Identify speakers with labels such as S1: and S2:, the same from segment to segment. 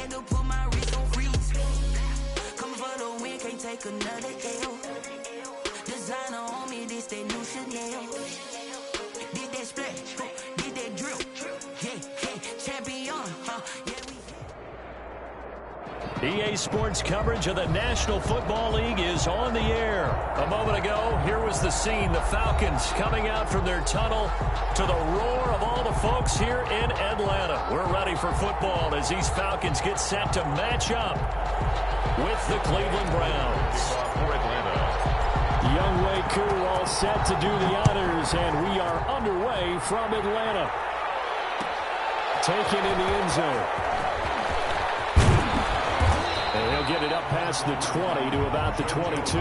S1: Had to put my wrist on freeze. Coming for the win, can't take another L. Designer on me, this that new Chanel. Did that splash, did that drip. Yeah, champion, yeah,
S2: EA Sports coverage of the National Football League is on the air. A moment ago, here was the scene. The Falcons coming out from their tunnel to the roar of all the folks here in Atlanta. We're ready for football as these Falcons get set to match up with the Cleveland Browns.
S3: For Atlanta,
S2: Young Wonkru all set to do the honors, and we are underway from Atlanta. Taken in the end zone. And he'll get it up past the 20 to about the 22.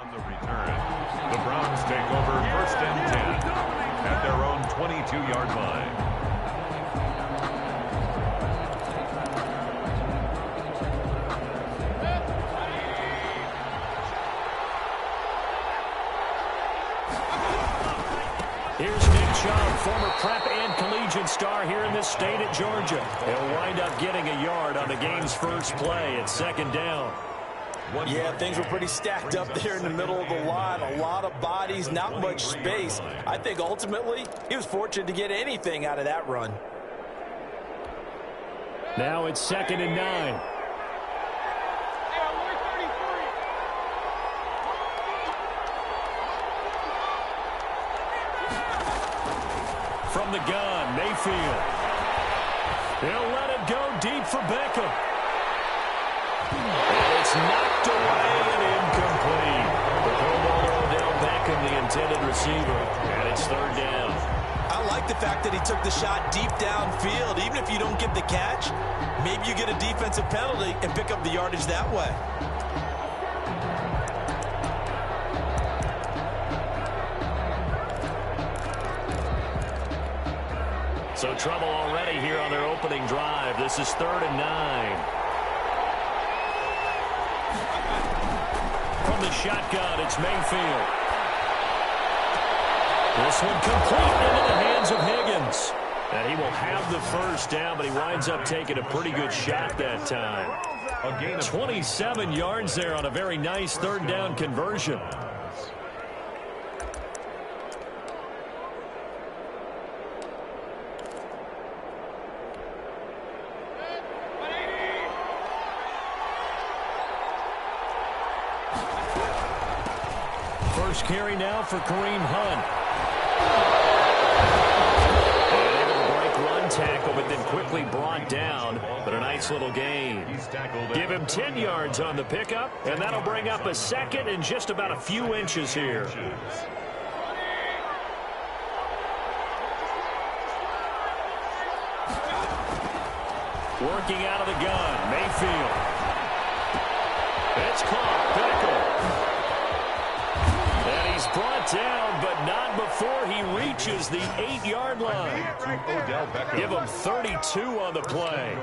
S3: On the return, the Browns take over 1st and 10 at their own 22-yard line.
S2: Here's Nick Chubb, former prep and collegiate star here in this state at Georgia. He'll wind up getting a yard on the game's first play at 2nd down.
S4: Yeah, things were pretty stacked up there in the middle of the line. A lot of bodies, not much space. I think ultimately he was fortunate to get anything out of that run.
S2: Now it's 2nd and 9. From the gun, Mayfield. He'll let it go deep for Beckham. And it's knocked away and incomplete. The Pro Bowler Odell Beckham, the intended receiver. And it's 3rd down.
S4: I like the fact that he took the shot deep downfield. Even if you don't get the catch, maybe you get a defensive penalty and pick up the yardage that way.
S2: So trouble already here on their opening drive. This is 3rd and 9. From the shotgun, it's Mayfield. This one complete into the hands of Higgins. And he will have the 1st down, but he winds up taking a pretty good shot that time.
S3: A gain of
S2: 27 yards there on a very nice 3rd down conversion. First carry now for Kareem Hunt. And able to break one tackle, but then quickly brought down. But a nice little gain. Give him 10 yards on the pickup, and that'll bring up a 2nd and just about a few inches here. Working out of the gun, Mayfield. It's caught, Beckham. And he's brought down, but not before he reaches the 8-yard line. Give him 32 on the play.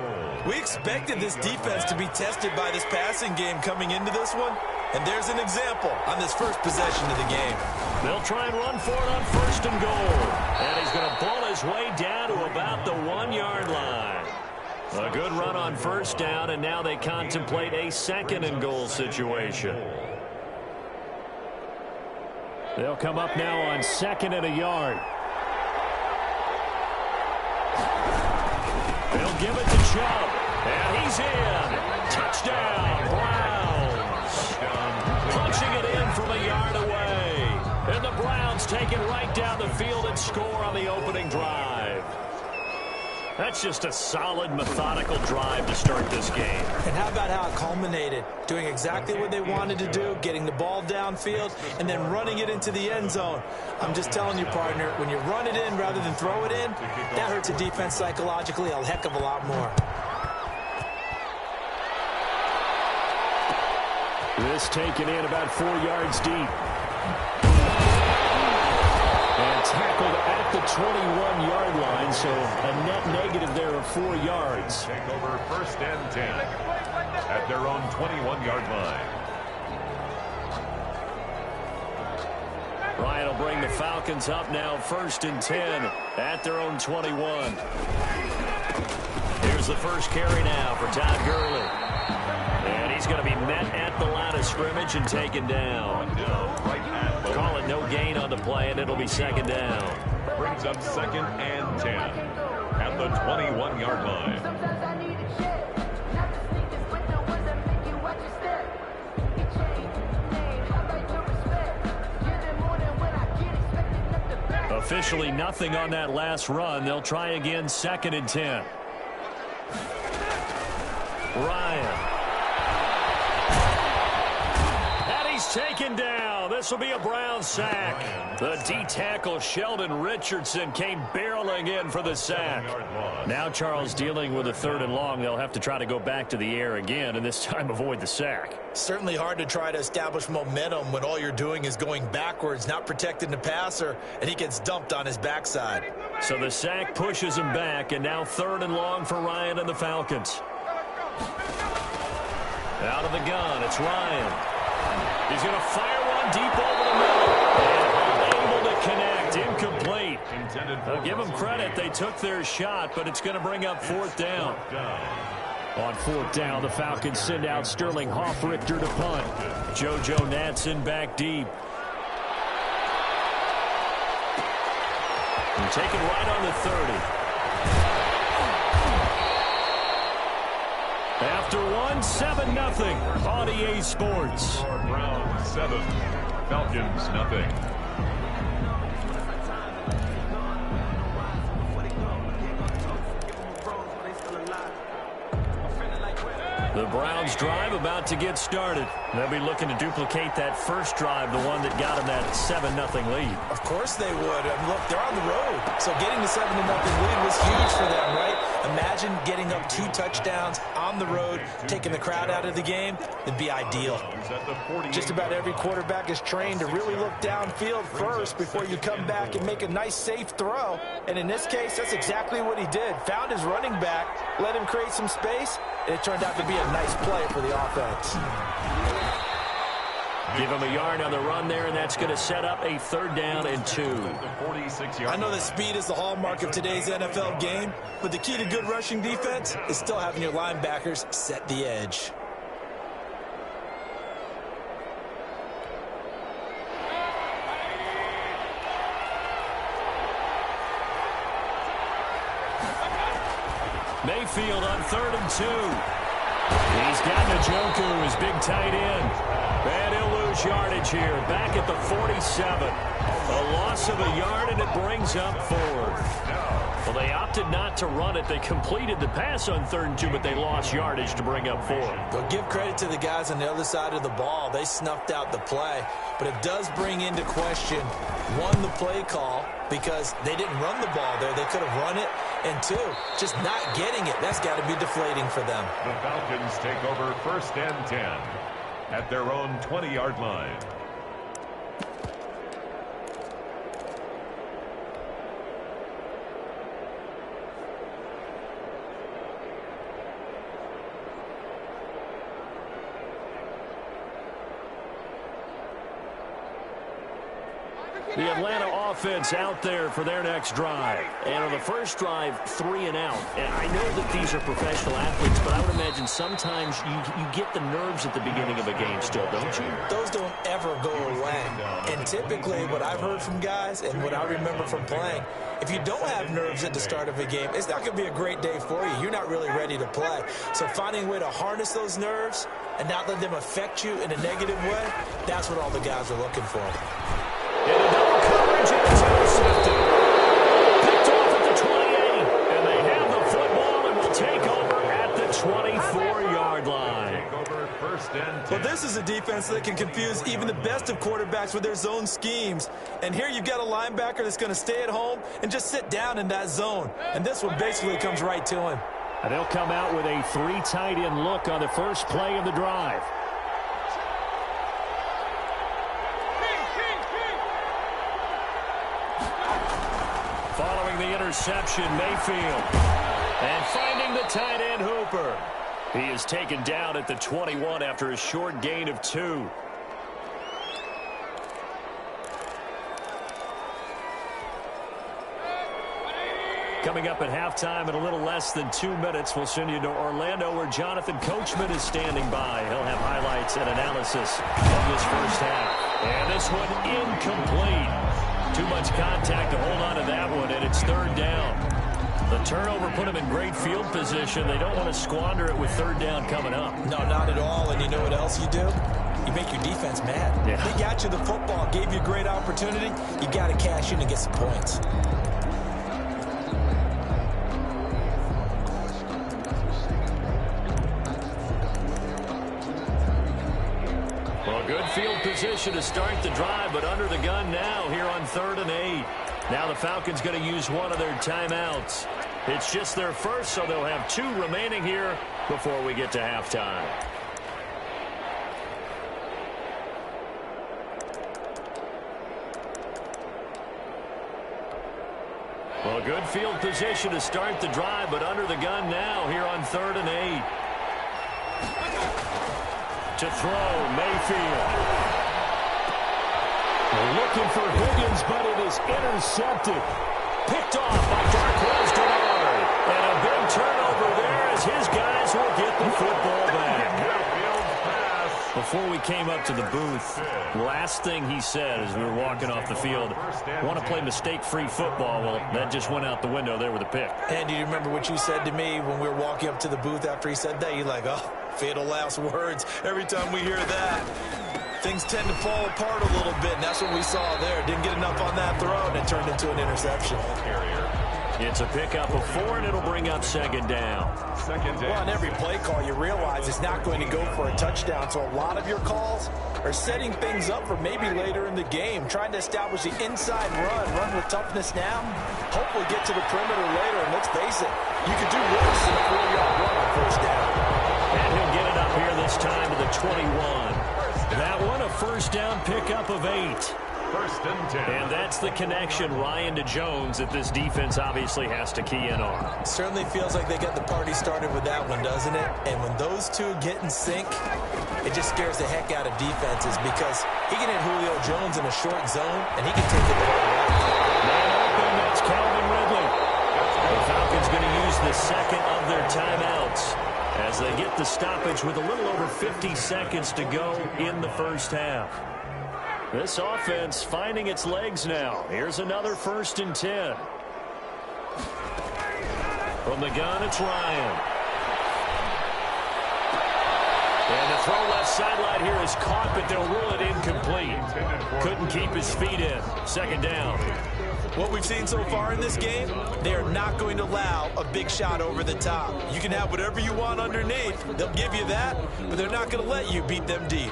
S4: We expected this defense to be tested by this passing game coming into this one, and there's an example on this first possession of the game.
S2: They'll try and run for it on 1st and goal. And he's going to pull his way down to about the 1-yard line. A good run on 1st down, and now they contemplate a 2nd and goal situation. They'll come up now on 2nd and a yard. They'll give it to Chubb. And he's in. Touchdown, Browns. Punching it in from a yard away. And the Browns take it right down the field and score on the opening drive. That's just a solid, methodical drive to start this game.
S4: And how about how it culminated? Doing exactly what they wanted to do, getting the ball downfield, and then running it into the end zone. I'm just telling you, partner, when you run it in rather than throw it in, that hurts a defense psychologically a heck of a lot more.
S2: This taken in about 4 yards deep. And tackled at the 21-yard line, so a net negative there of 4 yards.
S3: Take over 1st and 10 at their own 21-yard line.
S2: Ryan will bring the Falcons up now 1st and 10 at their own 21. Here's the first carry now for Todd Gurley. And he's going to be met at the line of scrimmage and taken down. Call it no gain on the play, and it'll be 2nd down.
S3: Brings up 2nd and 10 at the 21-yard line.
S2: Officially nothing on that last run. They'll try again 2nd and 10. Ryan. And he's taken down. This will be a Brown sack. The D-tackle Sheldon Richardson came barreling in for the sack. Now Charles dealing with a 3rd and long. They'll have to try to go back to the air again and this time avoid the sack.
S4: Certainly hard to try to establish momentum when all you're doing is going backwards, not protecting the passer, and he gets dumped on his backside.
S2: So the sack pushes him back, and now 3rd and long for Ryan and the Falcons. Out of the gun, it's Ryan. He's going to fire one deep over the middle. And unable to connect, incomplete. I'll give them credit, they took their shot, but it's going to bring up 4th down. On 4th down, the Falcons send out Sterling Hoffrichter to punt. JoJo Natson back deep. And take it right on the 30. After 7-0 on EA Sports.
S3: Browns 7, Falcons nothing.
S2: The Browns drive about to get started. They'll be looking to duplicate that first drive, the one that got them that 7-0 lead.
S4: Of course they would. Look, they're on the road. So getting the 7-0 lead was huge for them, right? Imagine getting up 2 touchdowns on the road, taking the crowd out of the game. It'd be ideal. Just about every quarterback is trained to really look downfield first before you come back and make a nice, safe throw. And in this case, that's exactly what he did. Found his running back, let him create some space, and it turned out to be a nice play for the offense.
S2: Give him a yard on the run there, and that's going to set up a 3rd down and 2.
S4: I know that speed is the hallmark of today's NFL game, but the key to good rushing defense is still having your linebackers set the edge.
S2: Mayfield on 3rd and 2. He's got Njoku, his big tight end. And he'll lose yardage here. Back at the 47. A loss of a yard, and it brings up 4th. Well, they opted not to run it. They completed the pass on 3rd and 2, but they lost yardage to bring up 4th.
S4: But give credit to the guys on the other side of the ball. They snuffed out the play. But it does bring into question, 1, the play call, because they didn't run the ball there. They could have run it. And 2, just not getting it. That's got to be deflating for them.
S3: The Falcons take over 1st and 10 at their own 20-yard line.
S2: The Atlanta offense out there for their next drive. And on the first drive, 3 and out. And I know that these are professional athletes, but I would imagine sometimes you get the nerves at the beginning of a game still, don't you?
S4: Those don't ever go away. And And typically what I've heard from guys and what I remember from playing, if you don't have nerves at the start of a game, it's not going to be a great day for you. You're not really ready to play. So finding a way to harness those nerves and not let them affect you in a negative way, that's what all the guys are looking for.
S2: In a double coverage, and it's intercepted. Picked off at the 28, and they have the football and will take over at the 24-yard line.
S5: Well, this is a defense that can confuse even the best of quarterbacks with their zone schemes. And here you've got a linebacker that's going to stay at home and just sit down in that zone. And this one basically comes right to him.
S2: And they'll come out with a 3 tight end look on the first play of the drive. Following the interception, Mayfield. And finding the tight end, Hooper. He is taken down at the 21 after a short gain of 2. Coming up at halftime in a little less than 2 minutes, we'll send you to Orlando where Jonathan Coachman is standing by. He'll have highlights and analysis of this first half. And this one incomplete. Too much contact to hold on to that one, and it's 3rd down. The turnover put them in great field position. They don't want to squander it with 3rd down coming up.
S4: No, not at all. And you know what else you do? You make your defense mad.
S2: Yeah.
S4: They got you the football, gave you a great opportunity. You got to cash in and get some points.
S2: Well, good field position to start the drive, but under the gun now here on 3rd and 8. Now the Falcons going to use one of their timeouts. It's just their first, so they'll have 2 remaining here before we get to halftime. Well, good field position to start the drive, but under the gun now here on 3rd and 8. To throw, Mayfield. Looking for Higgins, but it is intercepted. Picked off by Darqueze Dennard. And a big turnover there as his guys will get the football back. Before we came up to the booth, last thing he said as we were walking off the field, want to play mistake-free football. Well, that just went out the window there with a pick.
S4: And do you remember what you said to me when we were walking up to the booth after he said that? You're like, oh, fatal last words. Every time we hear that, things tend to fall apart a little bit, and that's what we saw there. Didn't get enough on that throw, and it turned into an interception.
S2: It's a pickup of 4, and it'll bring up 2nd down.
S4: Well, on every play call, you realize it's not going to go for a touchdown, so a lot of your calls are setting things up for maybe later in the game, trying to establish the inside run with toughness now, hopefully get to the perimeter later, and let's face it, you could do worse than a 4-yard run on 1st down.
S2: And he'll get it up here this time to the 21. That one, a 1st down pickup of 8.
S3: 1st and 10.
S2: And that's the connection, Ryan to Jones, that this defense obviously has to key in on.
S4: Certainly feels like they got the party started with that one, doesn't it? And when those two get in sync, it just scares the heck out of defenses because he can hit Julio Jones in a short zone, and he can take it the whole way.
S2: Man open, that's Calvin Ridley. The Falcons going to use the 2nd of their timeouts as they get the stoppage with a little over 50 seconds to go in the first half. This offense finding its legs now. Here's another 1st and 10. From the gun, it's Ryan. And the throw left sideline here is caught, but they'll rule it incomplete. Couldn't keep his feet in. 2nd down.
S4: What we've seen so far in this game, they are not going to allow a big shot over the top. You can have whatever you want underneath. They'll give you that, but they're not going to let you beat them deep.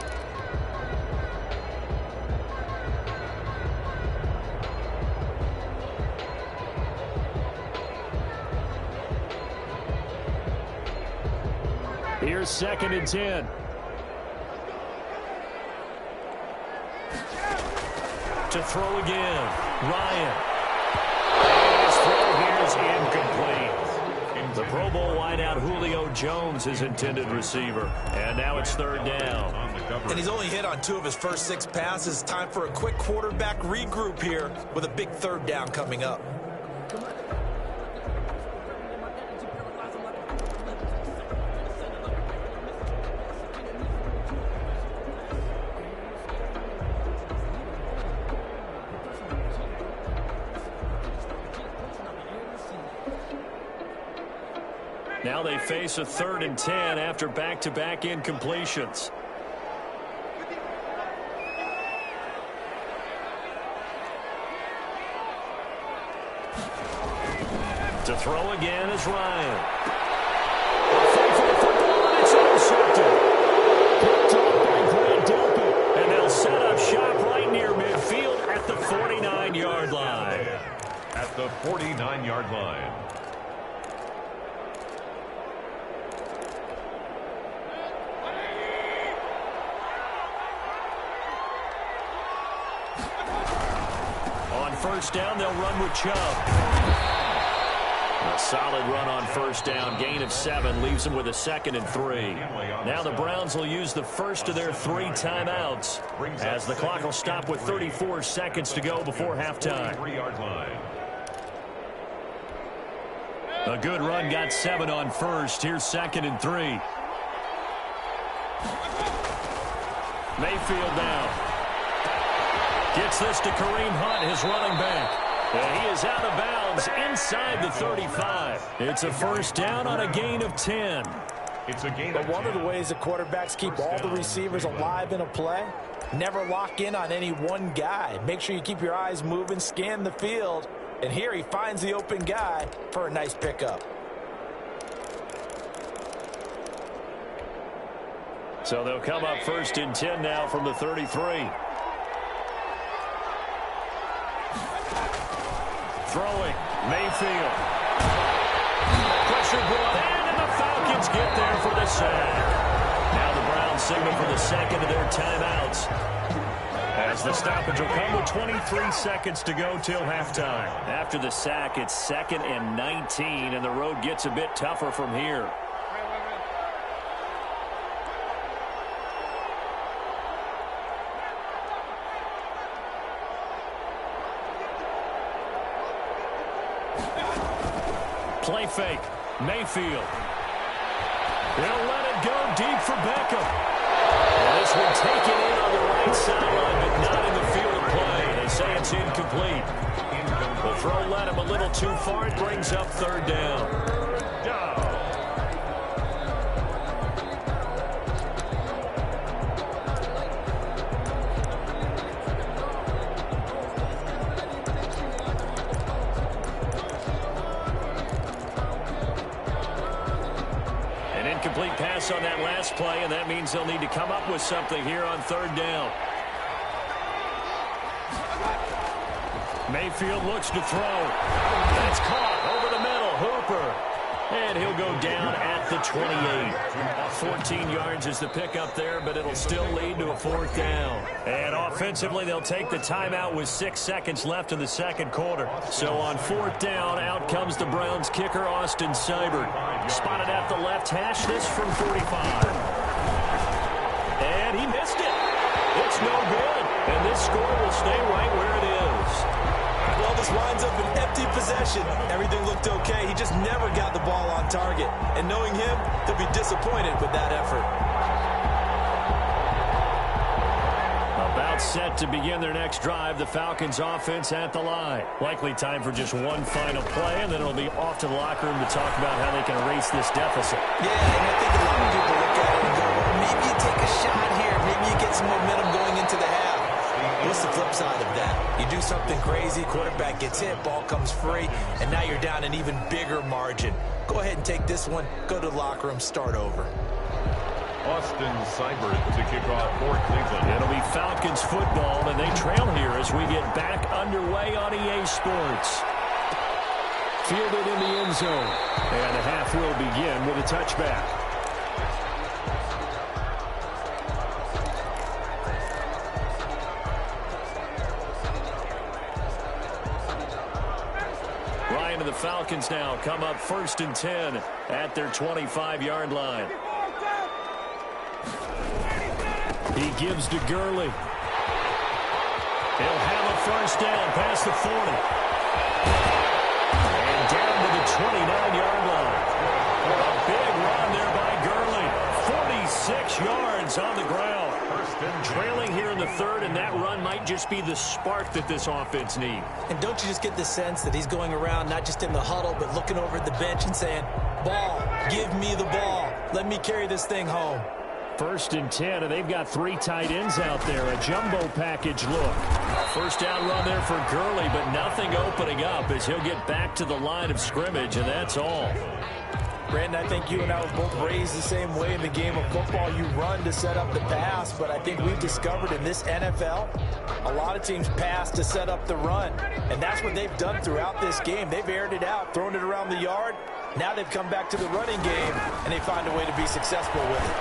S2: Here's 2nd and 10. To throw again, Ryan. And his throw here is incomplete. The Pro Bowl wideout Julio Jones, his intended receiver. And now it's 3rd down.
S4: And he's only hit on 2 of his first 6 passes. Time for a quick quarterback regroup here with a big 3rd down coming up.
S2: Now they face a 3rd and 10 after back-to-back incompletions. To throw again is Ryan. It's intercepted. Picked off by Grant Delpit. And they'll set up shop right near midfield at the 49-yard line.
S3: At the 49-yard line.
S2: On first down, they'll run with Chubb. A solid run on first down. Gain of 7 leaves them with a 2nd and 3. Now the Browns will use the first of their 3 timeouts as the clock will stop with 34 seconds to go before halftime. A good run got 7 on first. Here's 2nd and 3. Mayfield now. Gets this to Kareem Hunt, his running back. And he is out of bounds inside the 35. It's a first down on a gain of 10.
S3: It's a gain
S4: but
S3: of
S4: one
S3: 10.
S4: of the ways that quarterbacks keep all the receivers alive in a play, never lock in on any one guy. Make sure you keep your eyes moving, scan the field. And here he finds the open guy for a nice pickup.
S2: So they'll come up 1st and 10 now from the 33. Throwing, Mayfield. Pressure brought in, and the Falcons get there for the sack. Now the Browns signal for the 2nd of their timeouts. As the stoppage will come with 23 seconds to go till halftime. After the sack, it's 2nd and 19, and the road gets a bit tougher from here. Play fake. Mayfield. They'll let it go deep for Beckham. And this one taken in on the right sideline, but not in the field of play. They say it's incomplete. The throw led him a little too far. It brings up 3rd down. Incomplete pass on that last play, and that means they'll need to come up with something here on 3rd down. Mayfield looks to throw. That's caught over the middle. Hooper. And he'll go down at the 28. 14 yards is the pickup there, but it'll still lead to a 4th down. And offensively, they'll take the timeout with 6 seconds left in the 2nd quarter. So on 4th down, out comes the Browns kicker, Austin Seibert. Spotted at the left hash, this from 45. And he missed it. It's no good. And this score will stay right where it is.
S5: Well, this winds up an empty possession. Everything looked okay. He just never got the ball on target. And knowing him, they'll be disappointed with that effort.
S2: About set to begin their next drive, the Falcons offense at the line. Likely time for just one final play, and then it'll be off to the locker room to talk about how they can erase this deficit.
S4: Yeah, and I think a lot of people look at it and go, well, maybe you take a shot here. Maybe you get some momentum going into the half. What's the flip side of that? You do something crazy, quarterback gets hit, ball comes free, and now you're down an even bigger margin. Go ahead and take this one, go to the locker room, start over.
S3: Austin Seibert to kick off for Cleveland.
S2: It'll be Falcons football, and they trail here as we get back underway on EA Sports. Fielded in the end zone, and the half will begin with a touchback. And the Falcons now come up 1st and 10 at their 25-yard line. He gives to Gurley. He'll have a first down past the 40. And down to the 29-yard line. A big run there by Gurley. 46 yards on the ground. Trailing here in the 3rd, and that run might just be the spark that this offense needs.
S4: And don't you just get the sense that he's going around not just in the huddle, but looking over at the bench and saying, Ball. Give me the ball. Let me carry this thing home.
S2: 1st and 10, and they've got 3 tight ends out there. A jumbo package look. First down run there for Gurley, but nothing opening up as he'll get back to the line of scrimmage, and that's all.
S4: Brandon, I think you and I were both raised the same way in the game of football. You run to set up the pass, but I think we've discovered in this NFL, a lot of teams pass to set up the run, and that's what they've done throughout this game. They've aired it out, thrown it around the yard. Now they've come back to the running game, and they find a way to be successful with it.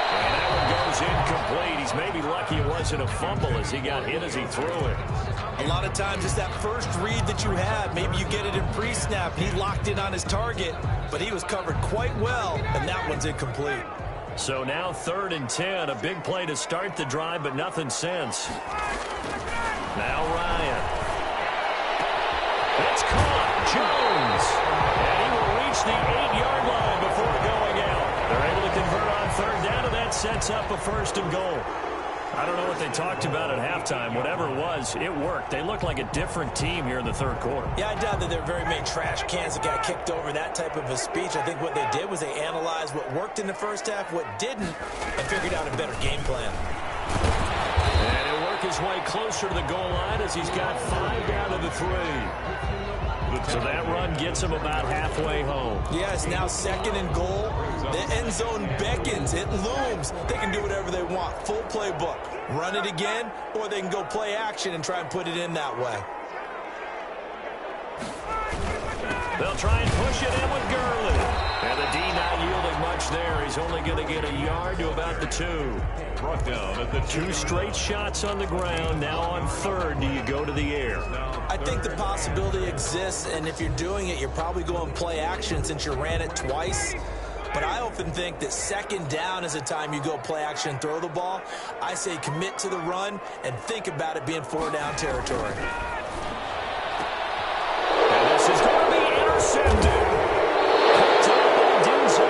S2: And that one goes incomplete. He's maybe lucky it wasn't a fumble as he got hit as he threw it.
S4: A lot of times it's that first read that you have. Maybe you get it in pre-snap. He locked in on his target, but he was covered quite well, and that one's incomplete.
S2: So now 3rd and 10, a big play to start the drive, but nothing since. Now Ryan. It's caught. Jones. And he will reach the 8-yard line before going out. They're able to convert on 3rd down, and that sets up a 1st and goal. I don't know what they talked about at halftime. Whatever it was, it worked. They look like a different team here in the 3rd quarter.
S4: Yeah, I doubt that there are very many trash cans that got kicked over, that type of a speech. I think what they did was they analyzed what worked in the first half, what didn't, and figured out a better game plan.
S2: And he'll work his way closer to the goal line as he's got 5 down to the 3. So that run gets him about halfway home.
S4: Yeah, it's now 2nd and goal. The end zone beckons. It looms. They can do whatever they want. Full playbook. Run it again, or they can go play action and try and put it in that way.
S2: They'll try and push it in with Gurley. And the D not yielding much there. He's only going to get a yard to about the 2.
S3: Brought down at the
S2: 2 straight shots on the ground. Now on 3rd, do you go to the air?
S4: I think the possibility exists, and if you're doing it, you're probably going play action since you ran it twice. But I often think that 2nd down is a time you go play action and throw the ball. I say commit to the run and think about it being 4-down territory.
S2: And this is going to be intercepted. So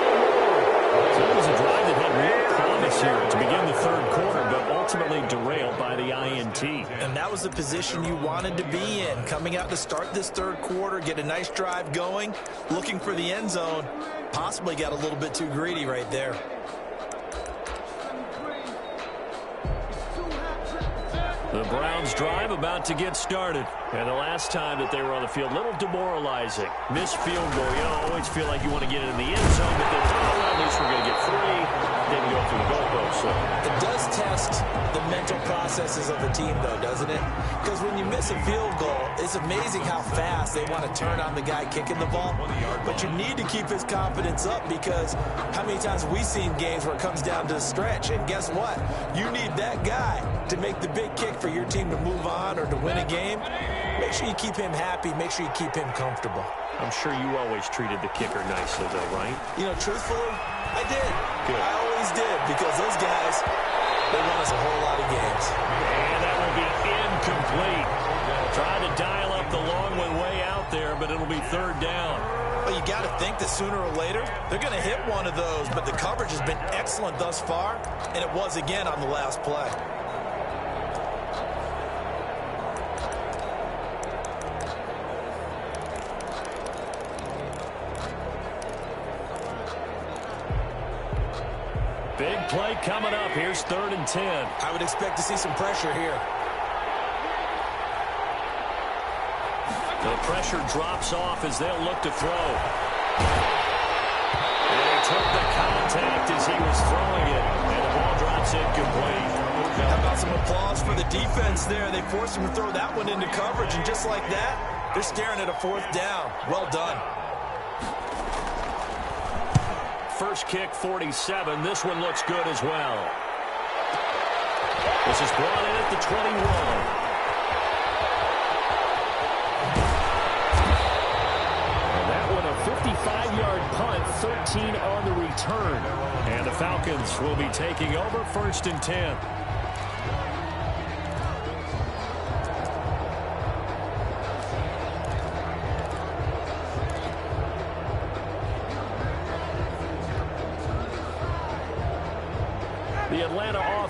S2: it was a drive that had real promise here to begin the 3rd quarter, but ultimately derailed by the INT.
S4: And that was the position you wanted to be in, coming out to start this 3rd quarter, get a nice drive going, looking for the end zone. Possibly got a little bit too greedy right there.
S2: The Browns drive about to get started. And the last time that they were on the field, a little demoralizing. Missed field goal. You always feel like you want to get it in the end zone, but then, well, at least we're going to get 3. Didn't go through the goalpost. So
S4: it does test the mental processes of the team, though, doesn't it? Because when you miss a field goal, it's amazing how fast they want to turn on the guy kicking the ball. But you need to keep his confidence up, because how many times have we seen games where it comes down to the stretch? And guess what? You need that guy to make the big kick for your team to move on or to win a game. Make sure you keep him happy. Make sure you keep him comfortable.
S2: I'm sure you always treated the kicker nicely, though, right?
S4: You know, truthfully, I did.
S2: Good.
S4: I always did, because those guys, they won us a whole lot of games.
S2: And that will be incomplete. Trying to dial up the long way out there, but it'll be 3rd down.
S4: Well, you got to think that sooner or later, they're going to hit one of those, but the coverage has been excellent thus far, and it was again on the last play.
S2: Big play coming up. Here's 3rd and 10.
S4: I would expect to see some pressure here.
S2: The pressure drops off as they'll look to throw. And he took the contact as he was throwing it, and the ball drops incomplete.
S4: How about some applause for the defense there? They forced him to throw that one into coverage, and just like that, they're staring at a 4th down. Well done.
S2: First kick, 47. This one looks good as well. This is brought in at the 21. And that one, a 55-yard punt, 13 on the return. And the Falcons will be taking over 1st and 10.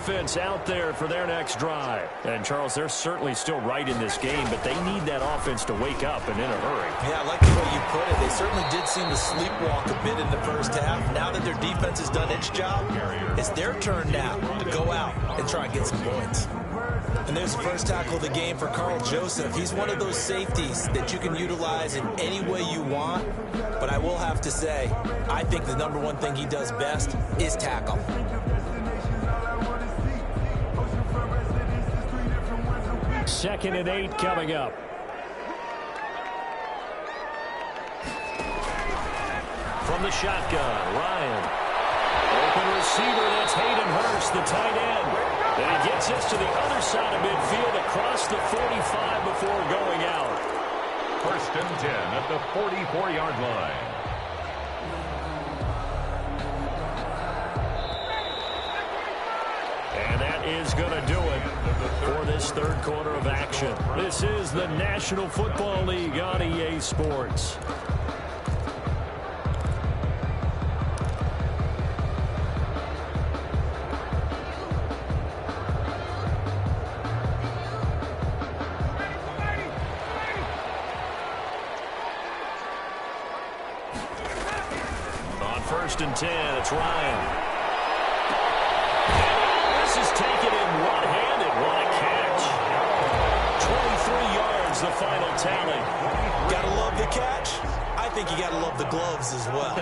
S2: offense out there for their next drive. And, Charles, they're certainly still right in this game, but they need that offense to wake up and in a hurry.
S4: Yeah, I like the way you put it. They certainly did seem to sleepwalk a bit in the first half. Now that their defense has done its job, it's their turn now to go out and try and get some points. And there's the first tackle of the game for Carl Joseph. He's one of those safeties that you can utilize in any way you want. But I will have to say, I think the number one thing he does best is tackle.
S2: Second and 8 coming up. From the shotgun, Ryan. Open receiver, that's Hayden Hurst, the tight end. And he gets us to the other side of midfield across the 45 before going out.
S3: First and 10 at the 44-yard line.
S2: And that is going to do it for this third quarter of action. This is the National Football League on EA Sports. First and 10, it's Ryan. And this is taken in one-handed. What a catch. 23 yards, the final tally.
S4: Gotta love the catch. I think you gotta love the gloves as well.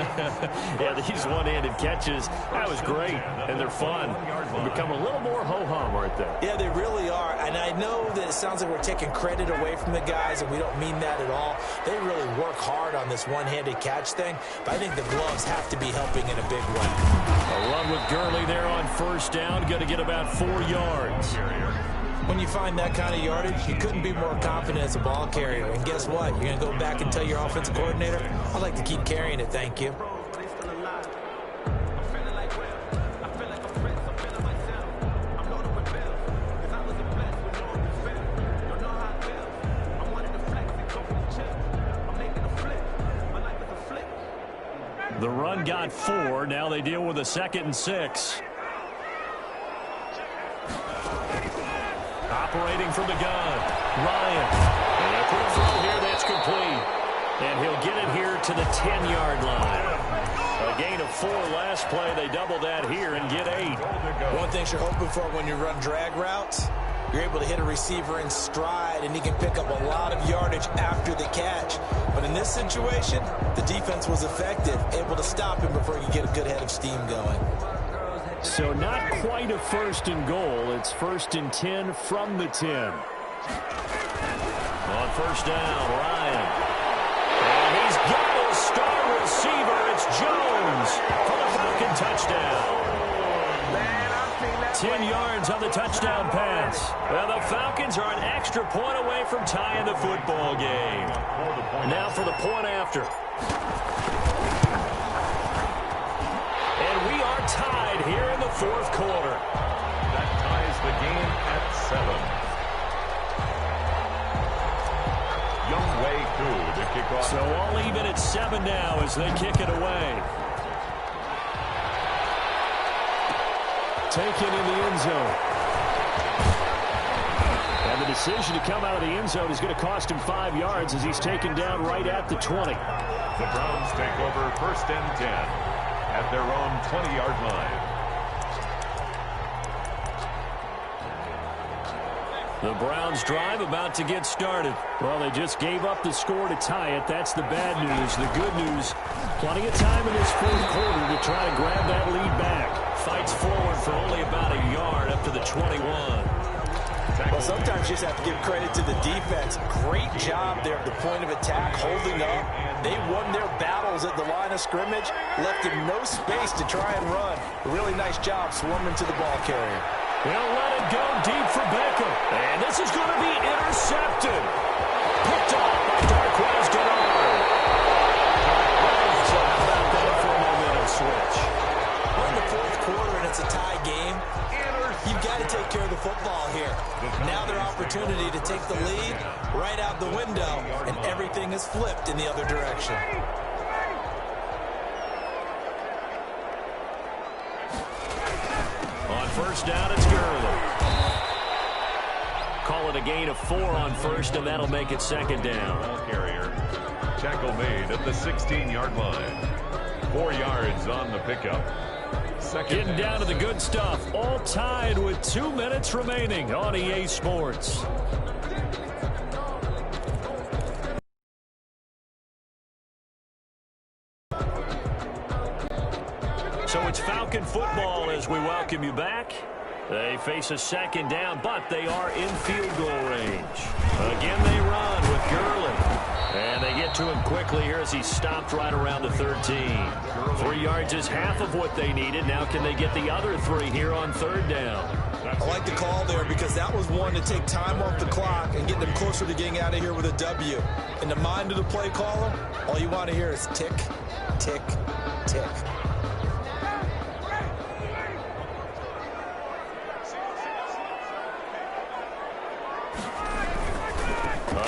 S2: Yeah, these one-handed catches, that was great. And they're fun. They become a little more ho-hum right there.
S4: Yeah, they really are. And I know that it sounds like we're taking credit away from the guys, and we don't mean that at all. They really work hard on this one-handed catch thing, but I think the gloves have to be helping in a big way.
S2: A run with Gurley there on first down, going to get about 4 yards.
S4: When you find that kind of yardage, you couldn't be more confident as a ball carrier. And guess what? You're going to go back and tell your offensive coordinator, I'd like to keep carrying it, thank you.
S2: The run got 4. Now they deal with a 2nd and 6. Operating from the gun, Ryan. And a quick throw here that's complete. And he'll get it here to the 10-yard line. A gain of 4 last play. They double that here and get 8.
S4: One thing you're hoping for when you run drag routes, you're able to hit a receiver in stride, and he can pick up a lot of yardage after the catch. But in this situation, the defense was effective, able to stop him before he could get a good head of steam going.
S2: So not quite a 1st and goal. It's 1st and 10 from the 10. On first down, Ryan. And he's got his star receiver. It's Jones for the Falcon touchdown. 10 yards on the touchdown pass. Well, the Falcons are an extra point away from tying the football game. Now for the point after. And we are tied here in the 4th quarter.
S3: That ties the game at 7. Youngwei Koo to kick off.
S2: So all even at 7 now as they kick it away. Taken in the end zone. And the decision to come out of the end zone is going to cost him 5 yards as he's taken down right at the 20.
S3: The Browns take over 1st and 10 at their own 20-yard line.
S2: The Browns drive about to get started. Well, they just gave up the score to tie it. That's the bad news. The good news, plenty of time in this 4th quarter to try to grab that lead back. Fights forward for only about a yard up to the 21.
S4: Well, sometimes you just have to give credit to the defense. Great job there at the point of attack, holding up. They won their battles at the line of scrimmage, left him no space to try and run. A really nice job swarming to the ball carrier.
S2: They'll let it go deep for Beckham. And this is going to be intercepted. Picked off by Darquez Dennard. So how about that for a momentum switch?
S4: We're in the 4th quarter and it's a tie game. You've got to take care of the football here. Now their opportunity to take the lead right out the window, and everything is flipped in the other direction.
S2: On first down, it's Gurley. Call it a gain of 4 on first, and that'll make it second down.
S3: Ball carrier. Tackle made at the 16-yard line. 4 yards on the pickup.
S2: Getting down to the good stuff. All tied with 2 minutes remaining on EA Sports. So it's Falcon football as we welcome you back. They face a second down, but they are in field goal range. Again, they run with Gurley. And they get to him quickly here as he stopped right around the 13. 3 yards is half of what they needed. Now can they get the other 3 here on third down?
S5: I like the call there because that was one to take time off the clock and get them closer to getting out of here with a W. In the mind of the play caller, all you want to hear is tick, tick, tick.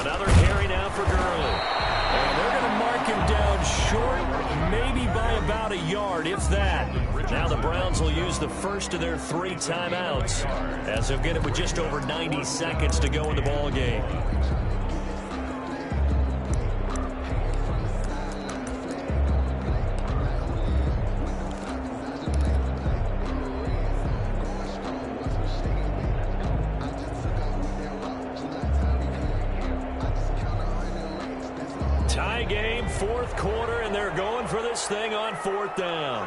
S2: Another carry now for Gurley. And they're going to mark him down short, maybe by about a yard, if that. Now the Browns will use the first of their 3 timeouts as they'll get it with just over 90 seconds to go in the ball game. Tie game, 4th quarter, and they're going for this thing on 4th down.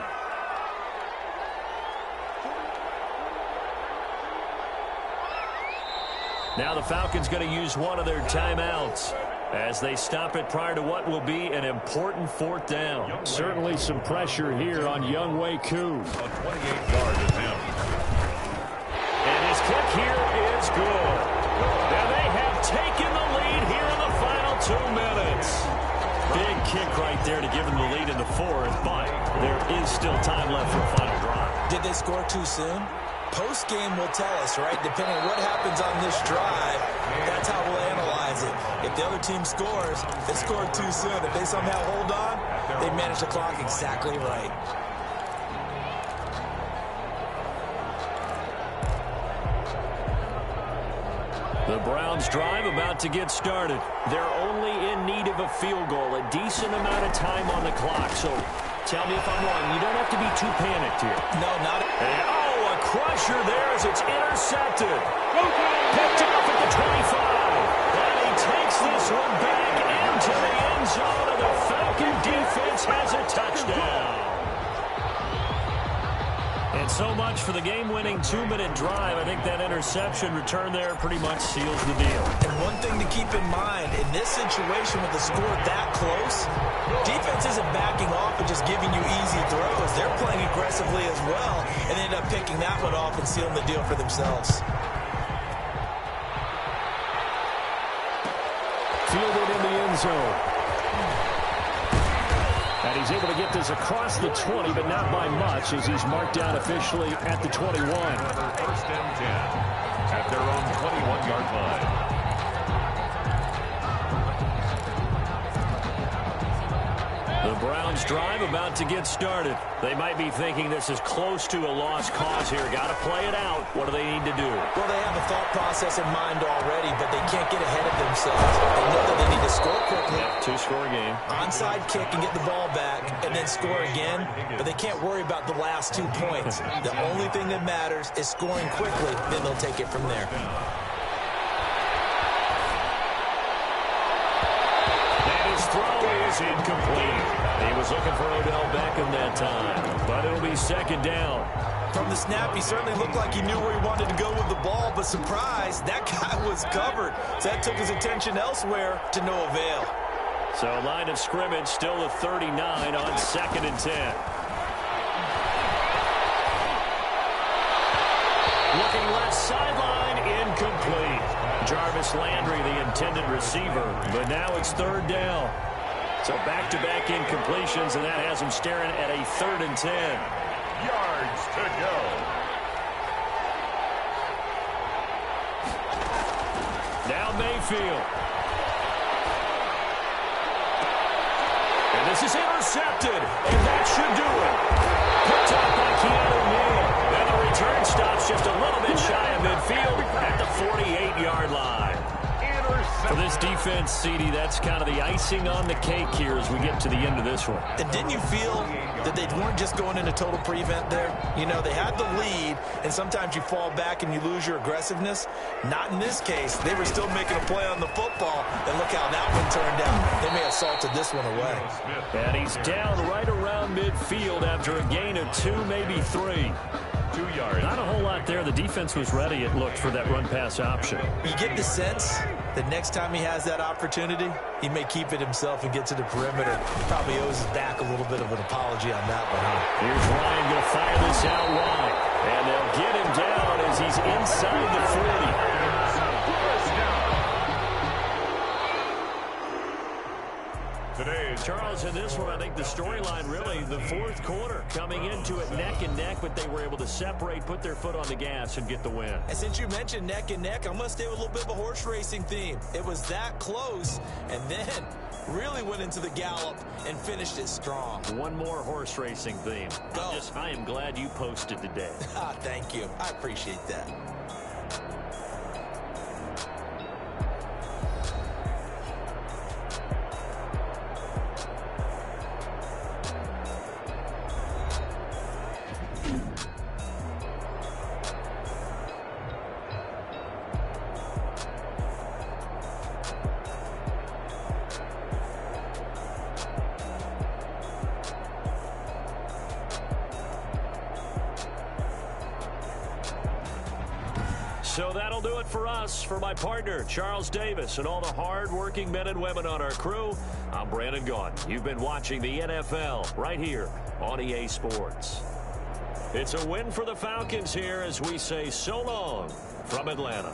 S2: Now the Falcons going to use one of their timeouts as they stop it prior to what will be an important 4th down. Certainly some pressure here on Wonkru.
S3: A 28-yard attempt.
S2: And his kick here is good. And they have taken the lead here in the final 2 minutes. Big kick right there to give them the lead in the 4th, but there is still time left for a final drive.
S4: Did they score too soon? Post-game will tell us, right? Depending on what happens on this drive, that's how we'll analyze it. If the other team scores, they scored too soon. If they somehow hold on, they manage the clock exactly right.
S2: The Browns drive about to get started. They're only in need of a field goal, a decent amount of time on the clock. So tell me if I'm wrong. You don't have to be too panicked here.
S4: No, not
S2: and, a crusher there as it's intercepted. Picked off at the 25. And he takes this one back into the end zone, and the Falcon defense has a touchdown. And so much for the game-winning 2-minute drive. I think that interception return there pretty much seals the deal.
S4: And one thing to keep in mind, in this situation with the score that close, defense isn't backing off and just giving you easy throws. They're playing aggressively as well and end up picking that one off and sealing the deal for themselves.
S2: Fielded in the end zone. And he's able to get this across the 20, but not by much as he's marked down officially at the 21.
S3: First and 10 at their own 21-yard line.
S2: The Browns drive about to get started. They might be thinking this is close to a lost cause here. Got to play it out. What do they need to do?
S4: Well, they have a thought process in mind already, but they can't get ahead of themselves. They know that they need to score quickly.
S2: Yep, 2-score game.
S4: Onside kick and get the ball back and then score again, but they can't worry about the last 2 points. The only thing that matters is scoring quickly, then they'll take it from there.
S2: Throw is incomplete. He was looking for Odell Beckham that time, but it'll be second down.
S5: From the snap, he certainly looked like he knew where he wanted to go with the ball, but surprise, that guy was covered. So that took his attention elsewhere to no avail.
S2: So line of scrimmage still the 39 on 2nd and 10. Looking left sideline, incomplete. Jarvis Landry, the intended receiver, but now it's 3rd down. So back-to-back incompletions, and that has him staring at a 3rd and 10.
S3: Yards to go.
S2: Now Mayfield. And this is intercepted, and that should do it. Picked up by Keanu Neal. And the return stop just a little bit shy of midfield at the 48-yard line. For this defense, CD, that's kind of the icing on the cake here as we get to the end of this one.
S4: And didn't you feel that they weren't just going into total prevent there? You know, they had the lead, and sometimes you fall back and you lose your aggressiveness. Not in this case. They were still making a play on the football, and look how that one turned out. They may have salted this one away.
S2: And he's down right around midfield after a gain of 2, maybe 3.
S3: 2 yards.
S2: Not a whole lot there. The defense was ready, it looked, for that run-pass option.
S4: You get the sense that next time he has that opportunity, he may keep it himself and get to the perimeter. Probably owes his back a little bit of an apology on that one.
S2: Here's Ryan going to fire this out wide. And they'll get him down as he's inside the 40. Charles, in this one, I think the storyline really, the fourth quarter, coming into it neck and neck, but they were able to separate, put their foot on the gas, and get the win.
S4: And since you mentioned neck and neck, I'm going to stay with a little bit of a horse racing theme. It was that close, and then really went into the gallop and finished it strong.
S2: One more horse racing theme. I am glad you posted today.
S4: Thank you. I appreciate that.
S2: So that'll do it for us. For my partner, Charles Davis, and all the hard-working men and women on our crew, I'm Brandon Gaudin. You've been watching the NFL right here on EA Sports. It's a win for the Falcons here as we say so long from Atlanta.